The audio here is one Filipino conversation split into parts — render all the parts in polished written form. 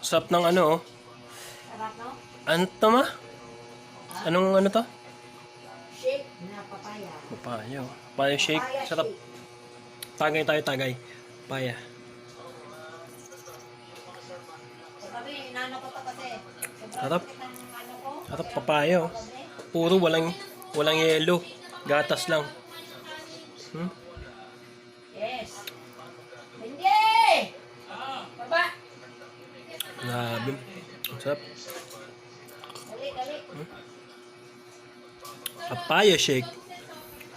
Sarap ng ano, oh. Sarap, no? Ano to, ma? Anong ano to? Shake na papaya. Papaya. Papaya shake. Papaya Sarap. shake. Tagay tayo, tagay. Papaya. So kami, inano ko to kasi. Sarap. Sobrang sakit ng ano ko. Sarap papaya, oh. Puro walang yelo. Gatas lang. Hmm? Yes. Hindi! Baba! Grabe. Ang sarap. Dali, dali. Papaya shake.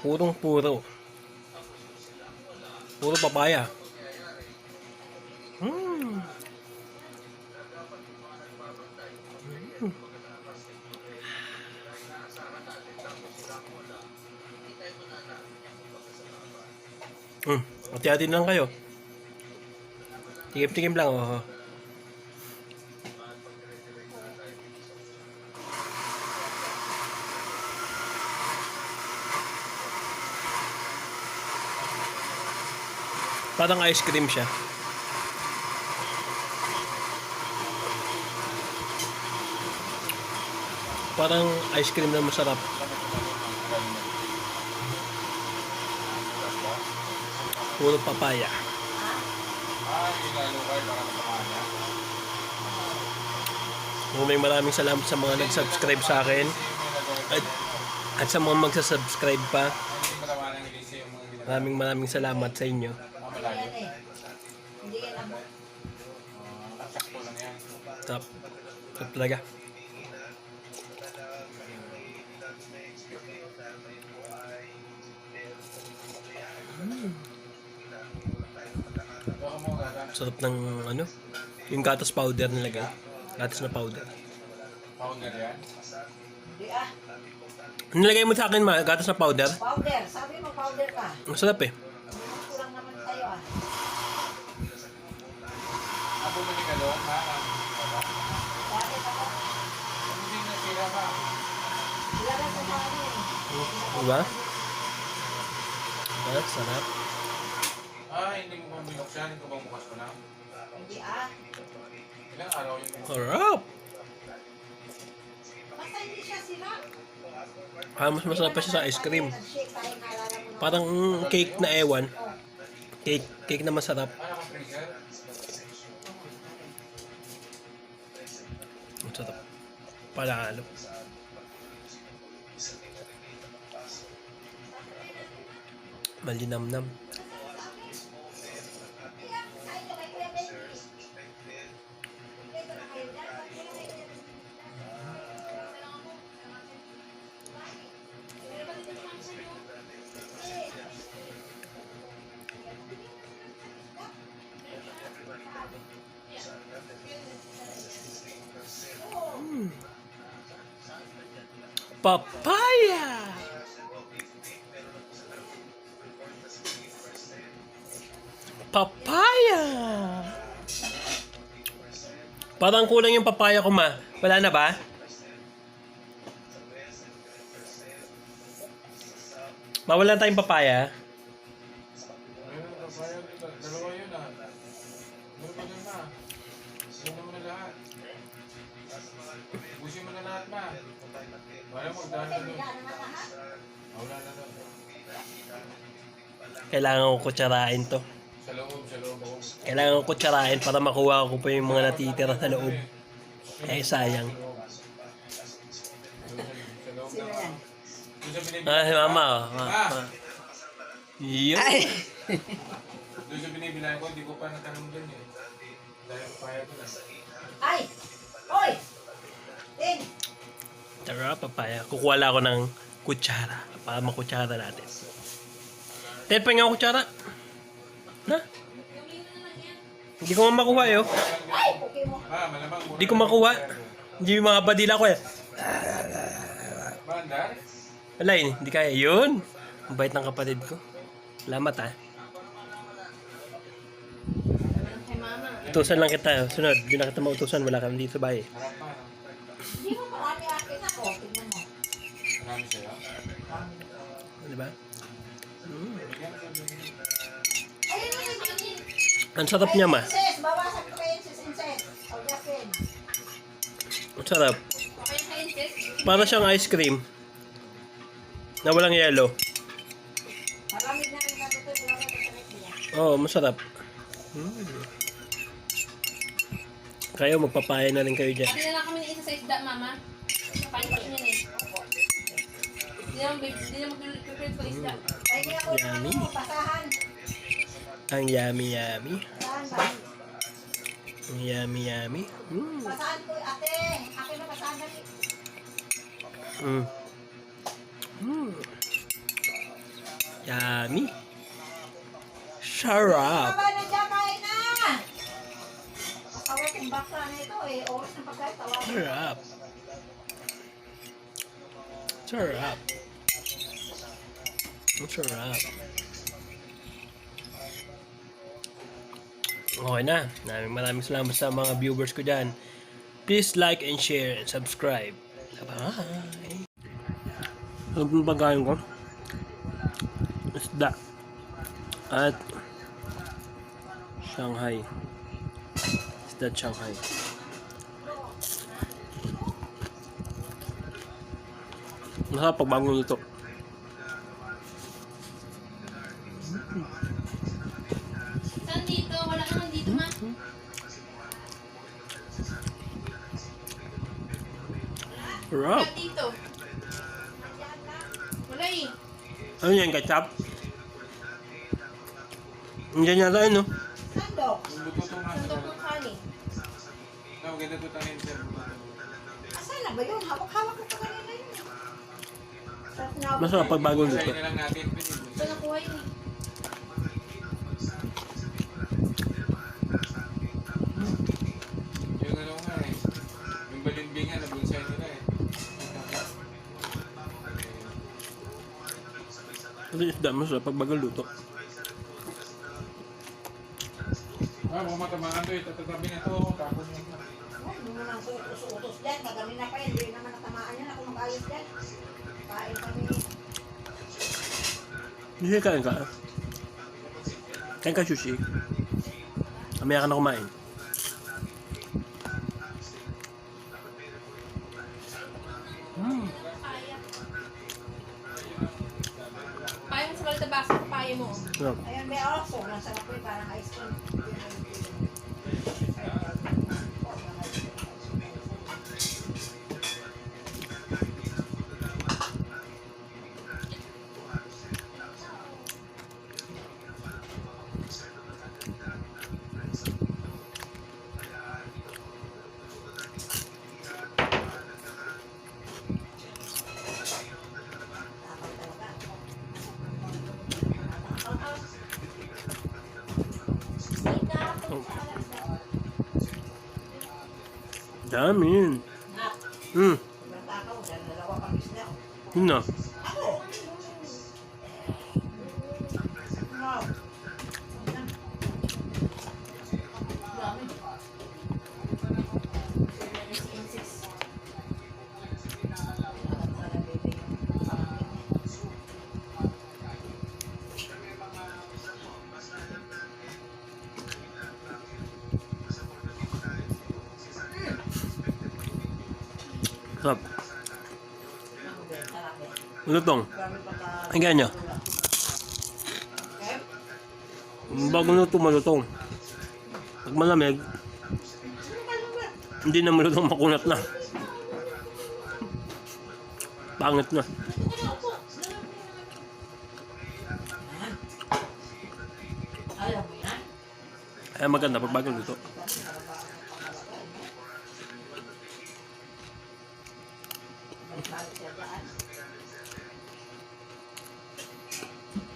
Puro. Puro papaya. Mm. Hati-hati lang kayo. Tikim-tikim lang, oh. Parang ice cream siya. Parang ice cream na masarap. Puro papaya. Maraming salamat sa mga nag-subscribe sa akin. At sa mga magsasubscribe pa. Maraming salamat sa inyo. Hindi yan abot. Top. Top talaga. Sarap ng ano? Yung gatas powder nilagay. Gatas na powder. Powder yan? Hindi ah. Nilagay mo sa akin, ma? Gatas na powder? Powder. Sabi mo powder ka. Masarap eh. Kulang naman tayo ah. Bumili ka doon, ha? Bakit ako? Hindi na sila ba? Ilagay sa mga ano eh. Diba? Sarap. Hindi mo ba binuksan? Hindi ko ba bukas ko na? Hindi ah. Ilang araw yun? Sarap! Basta hindi siya sila. Mas masarap pa siya sa ice cream. Nag-shake tayo, naalala mo na. Parang cake na ewan. Cake na masarap. Naka-freezer? Masarap. Palalo. Malinamnam. Papaya! Papaya! Parang kulang yung papaya ko, ma. Wala na ba? Mawalan tayong papaya. Ayun, papaya. Dalawa yun ah. Meron pa dun na. Inom mo na lahat. Ubusin mo na lahat na. Wala magdaan na doon. Wala na doon. Kailangan ko kutsarain to. Sa loob. Kailangan ko kutsarain para makuha ko pa yung mga natitira sa loob. Eh, sayang. Sa loob Sino na. yan? Doon sa binibilan. Mama, oh. Yun. Doon sa binibilan ko, hindi ko pa natanong doon eh. Dahil papaya ko na. Ay! Oy! Tin! Tara, papaya. Kukuha lang ako ng kutsara para makutsara natin. Ted, pa nga kutsara. Na? Hindi ko nga makuha eh. Oh. Ay! Okay mo. Malamang muna. Hindi ko makuha. Hindi yung mga badila ko eh. Bandar? Wala eh, hindi kaya. Yun. Ang bait ng kapatid ko. Salamat ah. Utusan lang kita. Sunod, hindi na kita mautusan. Wala kami dito ba eh. Harap pa. Hindi mo marami akin ako. Tingnan mo. Marami sa'yo. Diba? Ayun na si Jenny. Ang sarap niya, ma. Sis, bawasan ko kayo sis Inces. O Justin. Sarap. Okay sa inches. Para siyang ice cream. Na walang yelo. Maraming na rin natin ito. Wala na ito sa next niya. Oo, masarap. Kayo, magpapaya na rin kayo dyan. Pati na lang kami ng isa sa isda, mama. Kapalit niya eh. Hindi na mag-prepare sa isda. Ay, kaya ko na Yummy. pasahan. Ang yummy. Pasahan ba? Ang yummy. Pasahan ko, ate. Ate na pasahan natin. Yummy. Sarap. Baba na dyan, kain na! Makawat yung bakla na ito eh. Oras ng pagkain, tawagin. Sarap. Ang sarap. Okay na. Maraming salamat sa mga viewers ko dyan. Please like and share and subscribe. Bye! Ano pong pagkain ko? Isda. At Shanghai. Isda at Shanghai. Masarap pag bagong luto. Saan dito? Wala naman dito, ma. Sarap. Wala dito. Wala eh. Ano yan, ketchup? Hindi yata yun, no? Sandok. Yung buto ito nga. Sandok ng kanin. Maganda ito tanin sir. Asan na ba yun? Hawak-hawak ko pa kanina yun. Sarap na. Masarap pag bagong luto. Try na lang natin. Saan nakuha yun eh? Yung ano nga eh. Yung balimbingan na bonsai nila eh. Kasi isda, masarap pag bagong luto. Kung matamaan to, itatabi na to. Tapos mo na. Hindi mo nang utos-utos dyan. Magaling na pa yun. Hindi naman natamaan yan. Ako mag-ayos dyan. Kain kami. Hindi kain ka. Kain ka sushi. Mamaya ka na kumain. Paya mo sa kalitabasa. Paya mo. Sarap. Ayun, may oso. Nasarap ko yun. Parang ice cream. Dami yun. Nak, nagtakaw. Dalawa pang isda. Yun na. Ako! Wow. Sarap. Lutong. Hinggan nyo. Bagong luto, malutong. Pag malamig, hindi na malutong, makunat na. Pangit na. Alam mo yan? Kaya maganda pag bagong luto.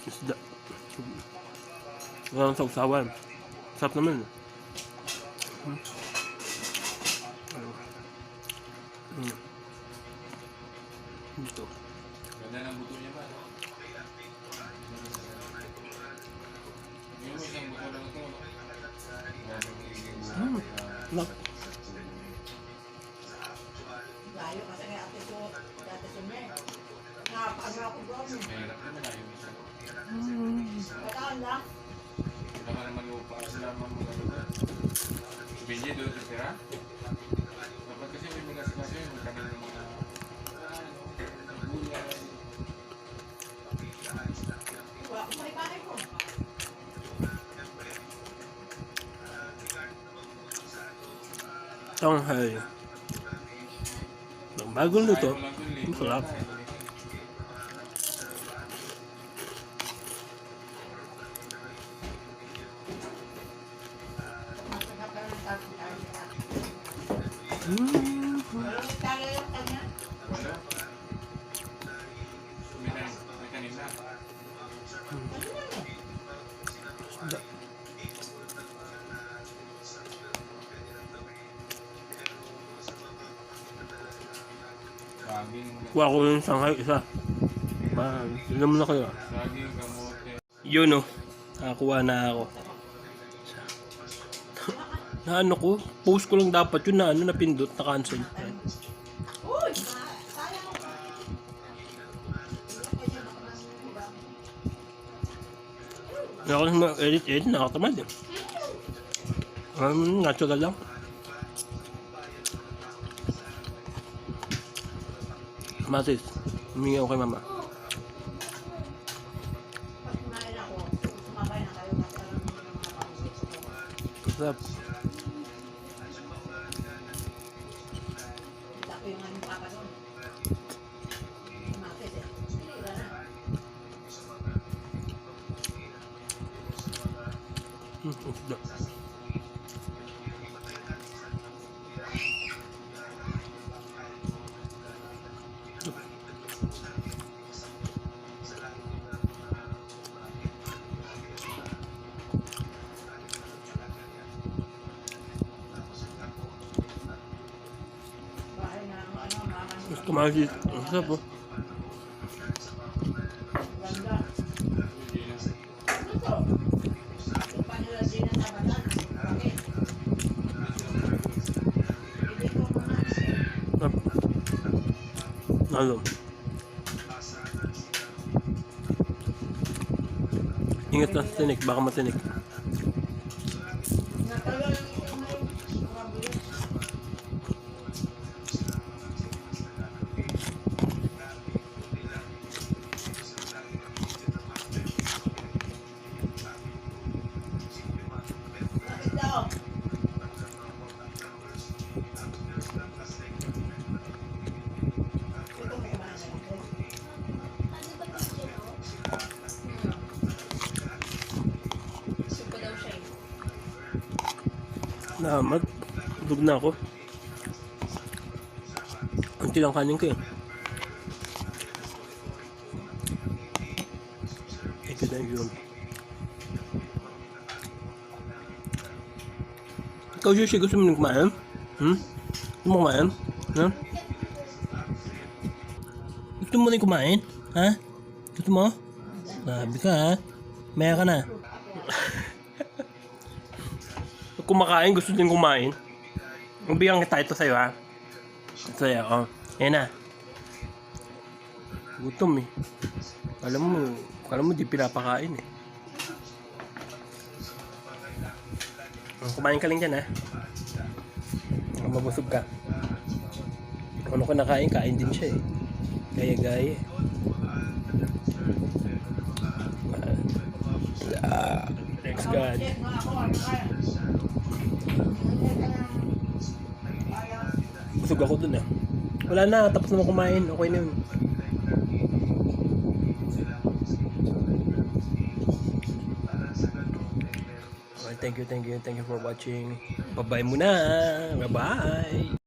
Isda. Walang sausawan. Sarap naman. Dito. Ganda ng buto niya ba? Yung isang buto lang ito. Nak. Layo kasi kay ate ko. Dati sumay. Nakapagano ako doon. Mahirap naman na yung isa. Kataan lang. Wala ka naman lupa sila mga lugar. Bili doon sa tira. Dapat kasi may mga kanina mga gulay. Wala akong palipanin ko. Tanghal. Ang bagong luto. Ayaw lang yung Ang sarap. Masarap ka ng tayo. Walang talo yung kanya. Wala. May kanina. Saging, Kuha ko yung Shanghai isa. Tignan mo na kayo. saging, kamote. Yun o. Nakakuha na ako. Na ano ko? Post ko lang dapat yun na ano napindot na cancel. Uy! Sayang mo. Ako na edit nakatamad eh. Natural lang. Matis, humingi ako kay mama. Pag kumain ako, sumabay na kayo kasi alam mo yung mga pangit ko. Sarap. Kita ko yung aming papa doon. Kumatis eh. Wala na. Isda. Bahay na ang ano, mama niya. Gusto masis. Ang sarap oh. Ganda. Ano to? Yung panila din ang sabadan. Bakit? Hindi ko muna. Sarap. Ano? Ingat na sa tinik, baka matinik. Natagal lang ito ngayon. Mabilis. Bakit daw? Ito may kumain na ito. Supo daw siya eh. Namat. Tulog na ako. Kunti lang kanin ko eh. Thank you. Ikaw, Joshi, gusto mo nang kumain? Gusto mo kumain? Ha? Gusto mo nang kumain? Ha? Gusto mo? Sabi ka ha? Maya ka na. Pag kumakain, gusto din kumain. Mabigyan kita ito sa'yo ha? Ito sa'yo, oh. Yan na. Gutom eh. Alam mo di pinapakain eh. Kumain ka lang dyan ha. Mabusog ka. Kung ano ka nakain, kain din siya eh. Gaya-gaya. Thanks God. Check mo ako, ano kaya? Busog ako dun ah. Wala na, tapos naman kumain. Okay na yun. Okay, thank you for watching. Bye-bye muna. Bye-bye.